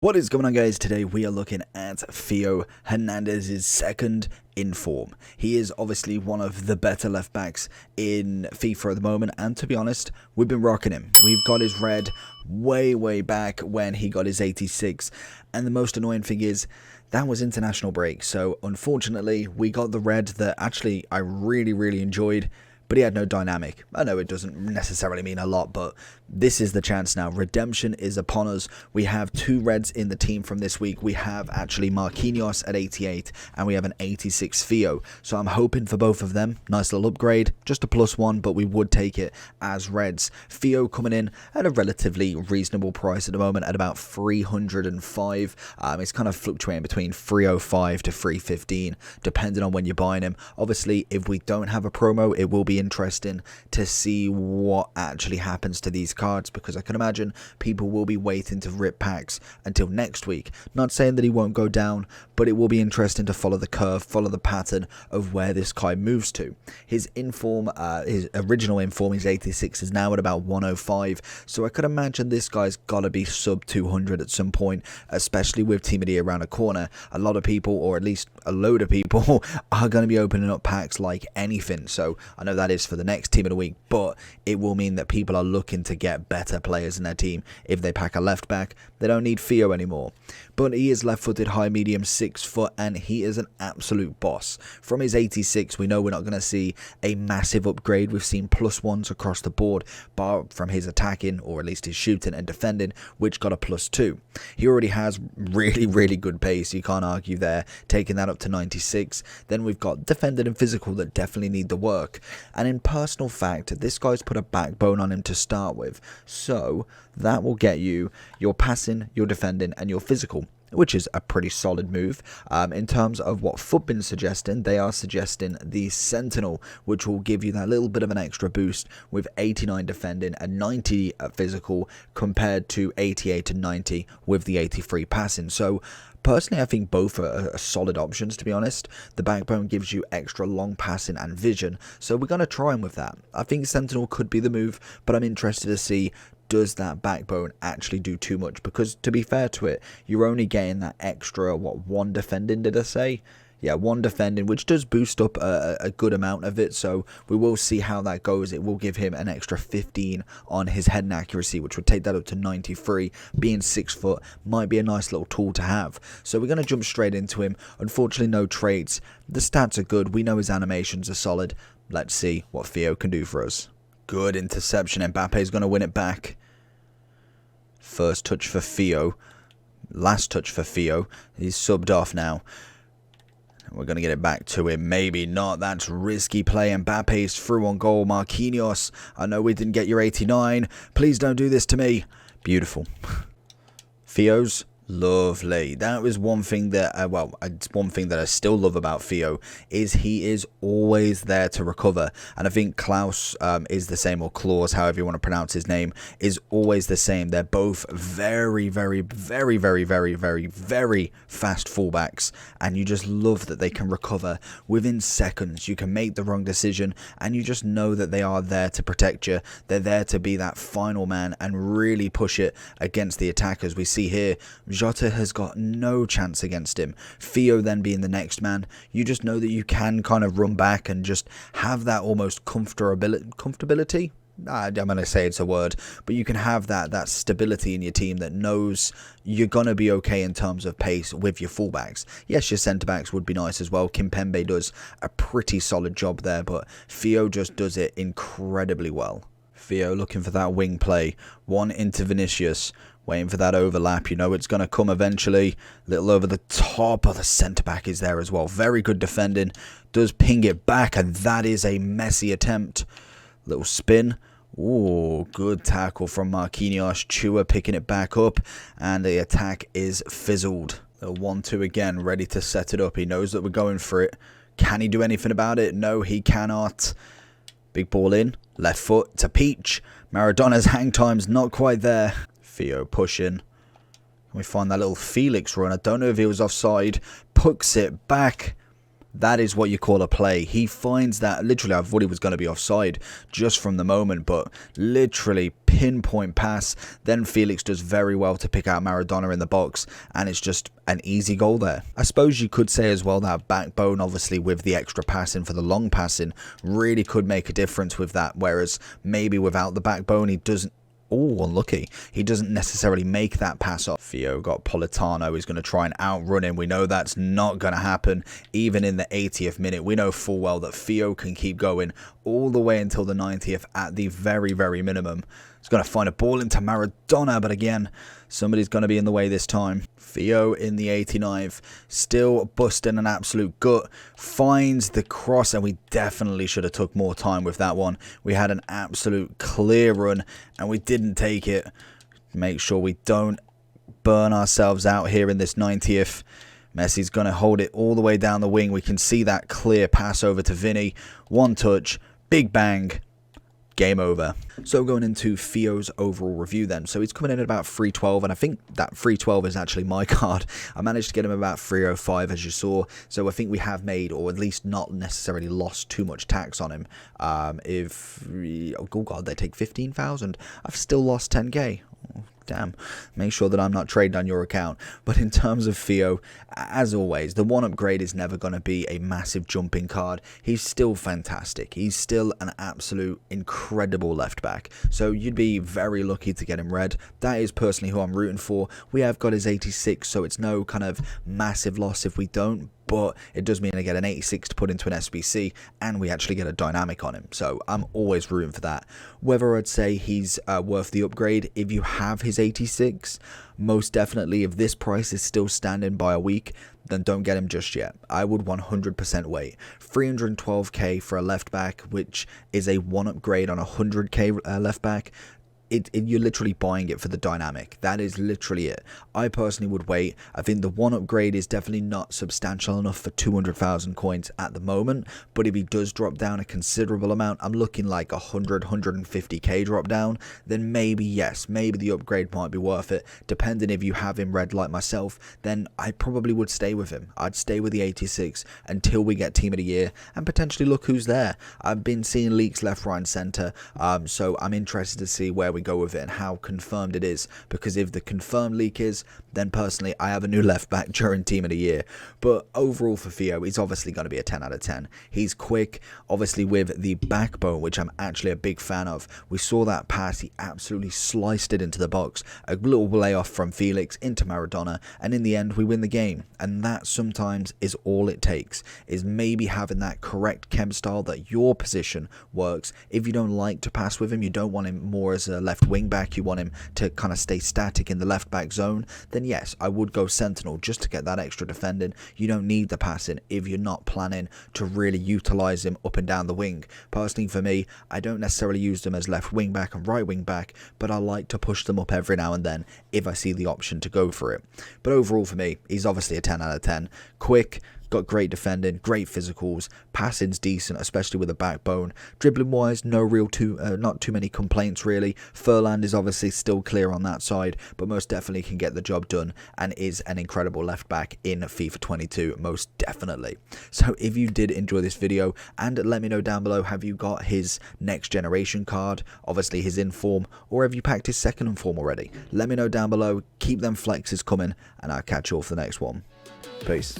What is going on, guys? Today we are looking at Theo Hernandez's second in form. He is obviously one of the better left backs in FIFA at the moment, and to be honest, we've been rocking him. We've got his red way back when he got his 86, and the most annoying thing is that was international break, so unfortunately we got the red that actually I really enjoyed, but he had no dynamic. I know it doesn't necessarily mean a lot, but this is the chance now. Redemption is upon us. We have two reds in the team from this week. We have actually Marquinhos at 88, and we have an 86 Theo. So I'm hoping for both of them. Nice little upgrade, just a +1, but we would take it as reds. Theo coming in at a relatively reasonable price at the moment at about 305. It's kind of fluctuating between 305 to 315, depending on when you're buying him. Obviously, if we don't have a promo, it will be interesting to see what actually happens to these cards, because I can imagine people will be waiting to rip packs until next week. Not saying that he won't go down, but it will be interesting to follow the curve, follow the pattern of where this guy moves to. His inform, his original inform, his 86, is now at about 105, so I could imagine this guy's got to be sub 200 at some point, especially with Team of the Year around the corner. A lot of people, or at least a load of people, are going to be opening up packs like anything, so I know that is for the next Team of the Week, but it will mean that people are looking to get better players in their team. If they pack a left back, they don't need Theo anymore. But he is left-footed, high medium, 6 foot, and he is an absolute boss. From his 86, we know we're not going to see a massive upgrade. We've seen +1s across the board, bar from his attacking, or at least his shooting and defending, which got a +2. He already has really good pace. You can't argue there, taking that up to 96. Then we've got defending and physical that definitely need the work. And in personal fact, this guy's put a backbone on him to start with, so that will get you your passing, your defending, and your physical, which is a pretty solid move. In terms of what FUTBin's suggesting, they are suggesting the Sentinel, which will give you that little bit of an extra boost with 89 defending and 90 physical, compared to 88 and 90 with the 83 passing. So personally, I think both are solid options, to be honest. The backbone gives you extra long passing and vision, so we're going to try him with that. I think Sentinel could be the move, but I'm interested to see, does that backbone actually do too much? Because to be fair to it, you're only getting that extra, what, 1 defending, did I say? Yeah, 1 defending, which does boost up a good amount of it, so we will see how that goes. It will give him an extra 15 on his heading accuracy, which would take that up to 93. Being 6 foot might be a nice little tool to have. So we're going to jump straight into him. Unfortunately, no traits. The stats are good. We know his animations are solid. Let's see what Theo can do for us. Good interception. Mbappe's going to win it back. First touch for Theo. Last touch for Theo. He's subbed off now. We're going to get it back to him. Maybe not. That's risky play. Mbappe's through on goal. Marquinhos, I know we didn't get your 89. Please don't do this to me. Beautiful. Theo's lovely. That was one thing that, it's one thing that I still love about Theo, is he is always there to recover. And I think Klaus is the same, or Klaus, however you want to pronounce his name, is always the same. They're both very fast fullbacks, and you just love that they can recover within seconds. You can make the wrong decision, and you just know that they are there to protect you. They're there to be that final man and really push it against the attackers. We see here, Jota has got no chance against him. Theo then being the next man, you just know that you can kind of run back and just have that almost comfortability. I'm going to say it's a word, but you can have that stability in your team that knows you're going to be okay in terms of pace with your fullbacks. Yes, your centre-backs would be nice as well. Kimpembe does a pretty solid job there, but Theo just does it incredibly well. Theo looking for that wing play. One into Vinicius. Waiting for that overlap. You know it's going to come eventually. Little over the top. Oh, the centre-back is there as well. Very good defending. Does ping it back, and that is a messy attempt. Little spin. Ooh, good tackle from Marquinhos. Chua picking it back up, and the attack is fizzled. Little 1-2 again, ready to set it up. He knows that we're going for it. Can he do anything about it? No, he cannot. Big ball in. Left foot to Peach. Maradona's hang time's not quite there. Theo pushing. Can we find that little Felix run? I don't know if he was offside. Pucks it back. That is what you call a play. He finds that, literally, I thought he was going to be offside just from the moment, but literally pinpoint pass. Then Felix does very well to pick out Maradona in the box, and it's just an easy goal there. I suppose you could say as well that backbone, obviously with the extra passing for the long passing, really could make a difference with that, whereas maybe without the backbone he doesn't. Oh, unlucky. He doesn't necessarily make that pass off. Theo got Politano. He's going to try and outrun him. We know that's not going to happen. Even in the 80th minute, we know full well that Theo can keep going all the way until the 90th at the very, very minimum. He's going to find a ball into Maradona, but again, somebody's going to be in the way this time. Theo in the 89th, still busting an absolute gut, finds the cross, and we definitely should have took more time with that one. We had an absolute clear run, and we didn't take it. Make sure we don't burn ourselves out here in this 90th. Messi's going to hold it all the way down the wing. We can see that clear pass over to Vinny. One touch, big bang. Game over. So going into Theo's overall review then. So he's coming in at about 312, and I think that 312 is actually my card. I managed to get him about 305 as you saw. So I think we have made, or at least not necessarily lost too much tax on him. Oh god, they take 15,000. I've still lost 10k. Damn, make sure that I'm not trading on your account. But in terms of Theo, as always, the one upgrade is never going to be a massive jumping card. He's still fantastic. He's still an absolute incredible left back. So you'd be very lucky to get him red. That is personally who I'm rooting for. We have got his 86, so it's no kind of massive loss if we don't. But it does mean I get an 86 to put into an SBC, and we actually get a dynamic on him. So I'm always rooting for that. Whether I'd say he's worth the upgrade, if you have his 86, most definitely, if this price is still standing by a week, then don't get him just yet. I would 100% wait. 312k for a left back, which is a one upgrade on a 100k left back. You're literally buying it for the dynamic. That is literally it. I personally would wait. I think the one upgrade is definitely not substantial enough for 200,000 coins at the moment, but if he does drop down a considerable amount, I'm looking like 150k drop down, then maybe yes, maybe the upgrade might be worth it. Depending if you have him red like myself, then I probably would stay with him. I'd stay with the 86 until we get team of the year and potentially look who's there. I've been seeing leaks left, right and centre, so I'm interested to see where we go with it and how confirmed it is, because if the confirmed leak is, then personally I have a new left back during team of the year. But overall for Theo, he's obviously going to be a 10 out of 10. He's quick, obviously with the backbone, which I'm actually a big fan of. We saw that pass, he absolutely sliced it into the box, a little layoff from Felix into Maradona, and in the end we win the game. And that sometimes is all it takes, is maybe having that correct chem style that your position works. If you don't like to pass with him, you don't want him more as a left wing back, you want him to kind of stay static in the left back zone, then yes, I would go Sentinel just to get that extra defending. You don't need the passing if you're not planning to really utilize him up and down the wing. Personally for me, I don't necessarily use them as left wing back and right wing back, but I like to push them up every now and then if I see the option to go for it. But overall for me, he's obviously a 10 out of 10. Quick, got great defending, great physicals, passing's decent, especially with a backbone. Dribbling wise, not too many complaints really. Furland is obviously still clear on that side, but most definitely can get the job done and is an incredible left back in FIFA 22, most definitely. So if you did enjoy this video, and let me know down below, have you got his next generation card, obviously his inform, or have you packed his second inform already? Let me know down below, keep them flexes coming, and I'll catch you all for the next one. Peace.